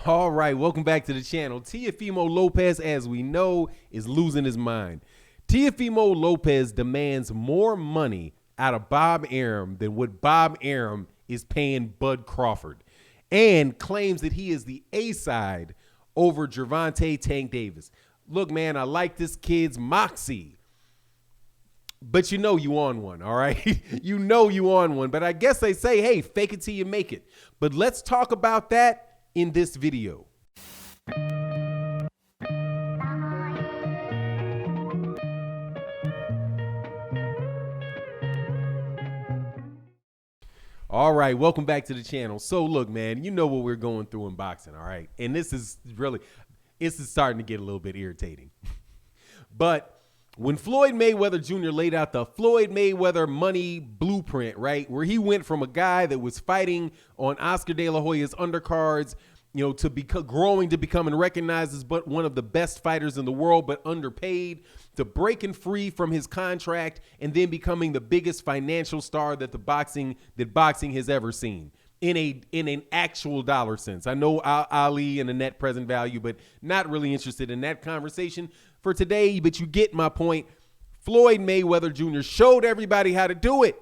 All right, welcome back to the channel. Teofimo Lopez, as we know, is losing his mind. Teofimo Lopez demands more money out of Bob Arum than what Bob Arum is paying Bud Crawford, and claims that he is the A-side over Gervonta Tank Davis. Look, man, I like this kid's moxie, but you know you on one, all right? You know you on one, but I guess they say, hey, fake it till you make it. But let's talk about that in this video. All right, welcome back to the channel. So look, man, you know what we're going through in boxing, all right? And this is starting to get a little bit irritating. But when Floyd Mayweather Jr. laid out the Floyd Mayweather money blueprint, right, where he went from a guy that was fighting on Oscar De La Hoya's undercards, you know, to growing to becoming recognized as but one of the best fighters in the world, but underpaid, to breaking free from his contract and then becoming the biggest financial star that boxing has ever seen in an actual dollar sense. I know Ali and the net present value, but not really interested in that conversation for today. But you get my point. Floyd Mayweather Jr. showed everybody how to do it.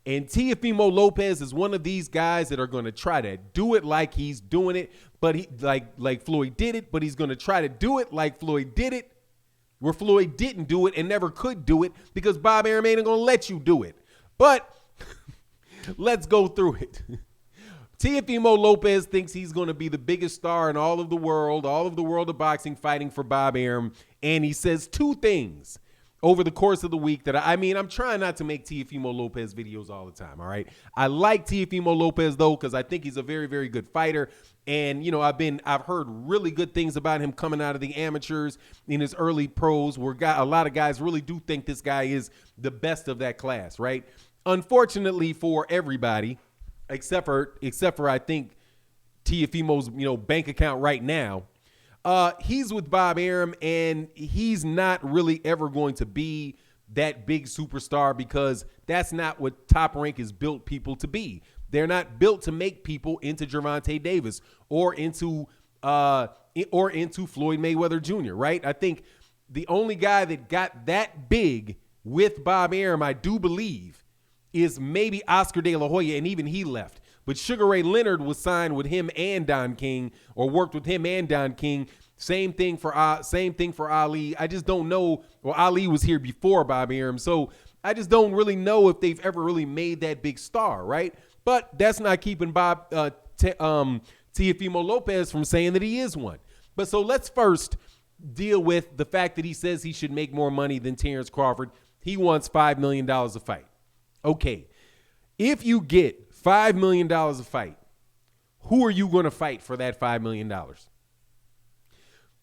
And Teofimo Lopez is one of these guys that are going to try to do it like he's doing it, but he like Floyd did it, but he's going to try to do it like Floyd did it, where Floyd didn't do it and never could do it because Bob Arum ain't going to let you do it. But let's go through it. Teofimo Lopez thinks he's going to be the biggest star in all of the world of boxing, fighting for Bob Arum, and he says two things over the course of the week that I'm trying not to make Teofimo Lopez videos all the time, all right? I like Teofimo Lopez, though, because I think he's a very, very good fighter. And, you know, I've heard really good things about him coming out of the amateurs in his early pros, where a lot of guys really do think this guy is the best of that class, right? Unfortunately for everybody, except for I think Teofimo's, you know, bank account right now, he's with Bob Arum, and he's not really ever going to be that big superstar because that's not what Top Rank has built people to be. They're not built to make people into Gervonta Davis or into Floyd Mayweather Jr., right? I think the only guy that got that big with Bob Arum, I do believe, is maybe Oscar De La Hoya, and even he left. But Sugar Ray Leonard was signed with him and Don King, or worked with him and Don King. Same thing for Ali. I just don't know. Well, Ali was here before Bob Arum, so I just don't really know if they've ever really made that big star, right? But that's not keeping Teofimo Lopez from saying that he is one. But so let's first deal with the fact that he says he should make more money than Terence Crawford. He wants $5 million a fight. Okay, if you get $5 million a fight, who are you going to fight for that $5 million?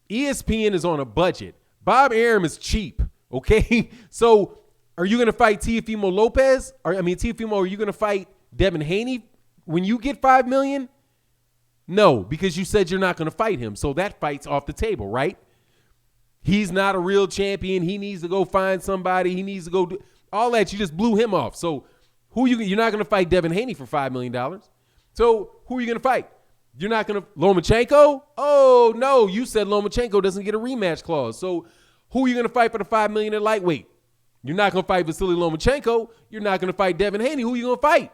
ESPN is on a budget. Bob Arum is cheap, okay? So are you going to fight Teofimo Lopez? Teofimo, are you going to fight Devin Haney when you get $5 million? No, because you said you're not going to fight him. So that fight's off the table, right? He's not a real champion. He needs to go find somebody. He needs to go do all that. You just blew him off. So you're not going to fight Devin Haney for $5 million. So who are you going to fight? You're not going to Lomachenko? Oh, no, you said Lomachenko doesn't get a rematch clause. So who are you going to fight for the $5 million at lightweight? You're not going to fight Vasily Lomachenko. You're not going to fight Devin Haney. Who are you going to fight?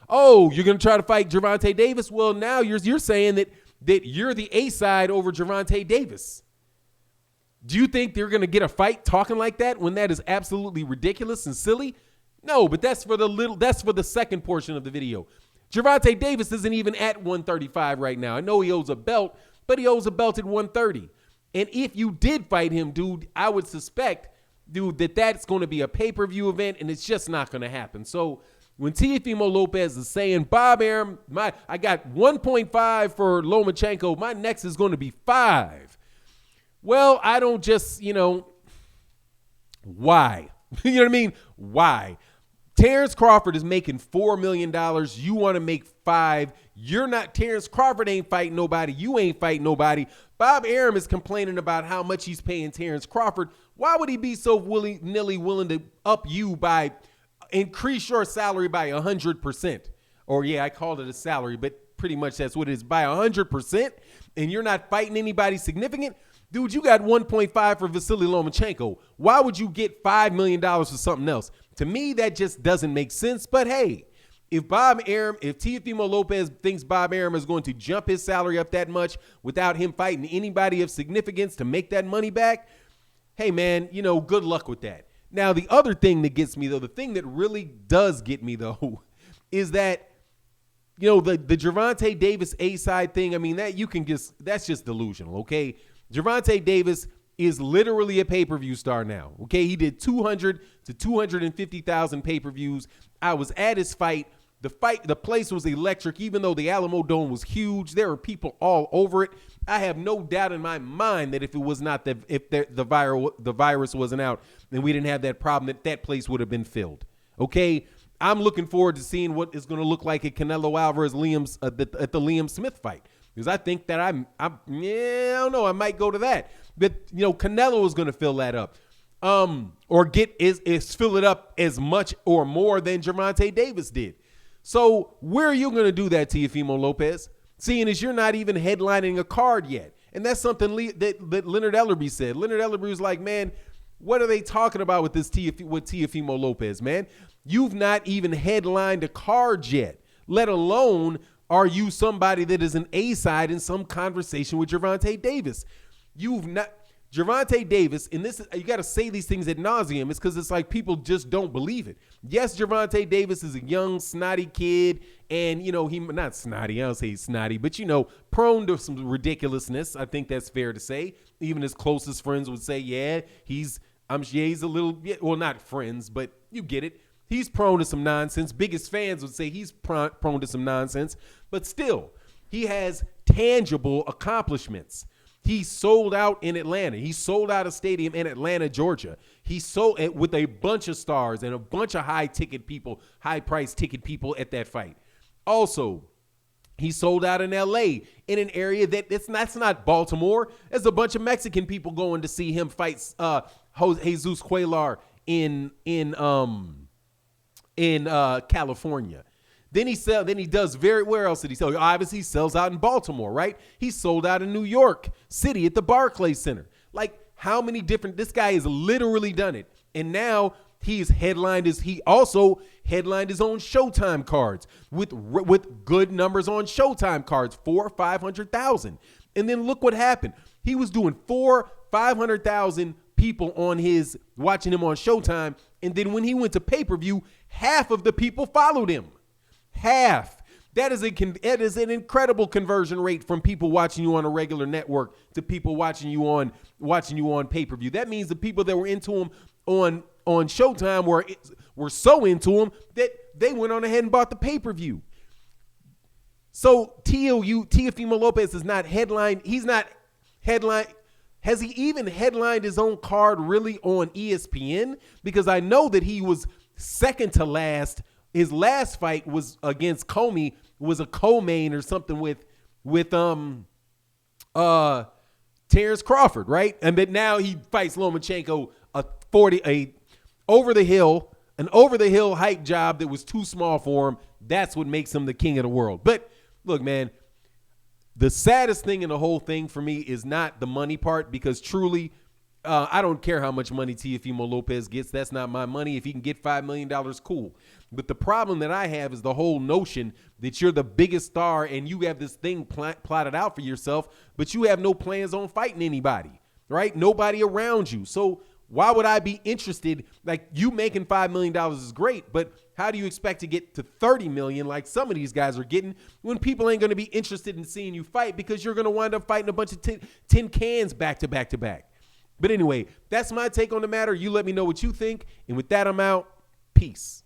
Oh, you're going to try to fight Gervonta Davis? Well, now you're saying that you're the A-side over Gervonta Davis. Do you think they're going to get a fight talking like that when that is absolutely ridiculous and silly? No, but that's for the second portion of the video. Gervonta Davis isn't even at 135 right now. I know he owes a belt, but he owes a belt at 130. And if you did fight him, dude, I would suspect, dude, that's going to be a pay-per-view event, and it's just not going to happen. So when Teofimo Lopez is saying, Bob Arum, I got 1.5 for Lomachenko, my next is going to be 5. Well, I don't just, why? You know what I mean? Why? Terence Crawford is making $4 million. You want to make 5. You're not. Terence Crawford ain't fighting nobody. You ain't fighting nobody. Bob Arum is complaining about how much he's paying Terence Crawford. Why would he be so willy-nilly willing to up you by increase your salary by 100%? Or yeah, I called it a salary, but pretty much that's what it is, by 100%, and you're not fighting anybody significant, dude, you got 1.5 for Vasily Lomachenko. Why would you get $5 million for something else? To me, that just doesn't make sense. But hey, if Teofimo Lopez thinks Bob Arum is going to jump his salary up that much without him fighting anybody of significance to make that money back, hey, man, good luck with that. Now, the other thing that gets me, though, the thing that really does get me, though, is that, the Gervonta Davis A-side thing, I mean, that's just delusional, okay? Gervonta Davis is literally a pay-per-view star now, okay? He did 200 to 250,000 pay-per-views. I was at his fight. The place was electric, even though the Alamo Dome was huge. There were people all over it. I have no doubt in my mind that if it was not the virus wasn't out, then we didn't have that problem, that place would have been filled. Okay, I'm looking forward to seeing what it's going to look like at Canelo Alvarez at the Liam Smith fight, because I think that I don't know, I might go to that. But Canelo is going to fill that up, or fill it up as much or more than Gervonta Davis did. So where are you going to do that, Teofimo Lopez? Seeing as you're not even headlining a card yet. And that's something that Leonard Ellerbe said. Leonard Ellerbe was like, man, what are they talking about with this with Teofimo Lopez, man? You've not even headlined a card yet, let alone are you somebody that is an A-side in some conversation with Gervonta Davis. You've not. Gervonta Davis, and this, you got to say these things ad nauseum, it's because it's like people just don't believe it. Yes, Gervonta Davis is a young, snotty kid, and, he not snotty, I don't say he's snotty, but, prone to some ridiculousness. I think that's fair to say. Even his closest friends would say, yeah, he's a little, well, not friends, but you get it. He's prone to some nonsense. Biggest fans would say he's prone to some nonsense, but still, he has tangible accomplishments. He sold out in Atlanta. He sold out a stadium in Atlanta, Georgia. He sold it with a bunch of stars and a bunch of high-priced ticket people at that fight. Also, he sold out in L.A. in an area that's not Baltimore. There's a bunch of Mexican people going to see him fight Jesus Cuellar in California. Then he does where else did he sell? Obviously, he sells out in Baltimore, right? He sold out in New York City at the Barclays Center. Like, how many this guy has literally done it. And now he also headlined his own Showtime cards with good numbers on Showtime cards, 400,000 or 500,000. And then look what happened. He was doing 500,000 people watching him on Showtime. And then when he went to pay-per-view, half of the people followed him. Half. That is an incredible conversion rate from people watching you on a regular network to people watching you on pay-per-view. That means the people that were into him on Showtime were so into him that they went on ahead and bought the pay-per-view. So Teofimo Lopez is not headlined. He's not headlined. Has he even headlined his own card really on ESPN? Because I know that he was second to last. His last fight was against Comey, was a co-main or something with Terence Crawford, right? And but now he fights Lomachenko, an over the hill hype job that was too small for him. That's what makes him the king of the world. But look, man, the saddest thing in the whole thing for me is not the money part, because truly, I don't care how much money Teofimo Lopez gets. That's not my money. If he can get $5 million, cool. But the problem that I have is the whole notion that you're the biggest star and you have this thing plotted out for yourself, but you have no plans on fighting anybody, right? Nobody around you. So why would I be interested? Like, you making $5 million is great, but how do you expect to get to $30 million like some of these guys are getting when people ain't going to be interested in seeing you fight, because you're going to wind up fighting a bunch of tin cans back to back to back. But anyway, that's my take on the matter. You let me know what you think. And with that, I'm out. Peace.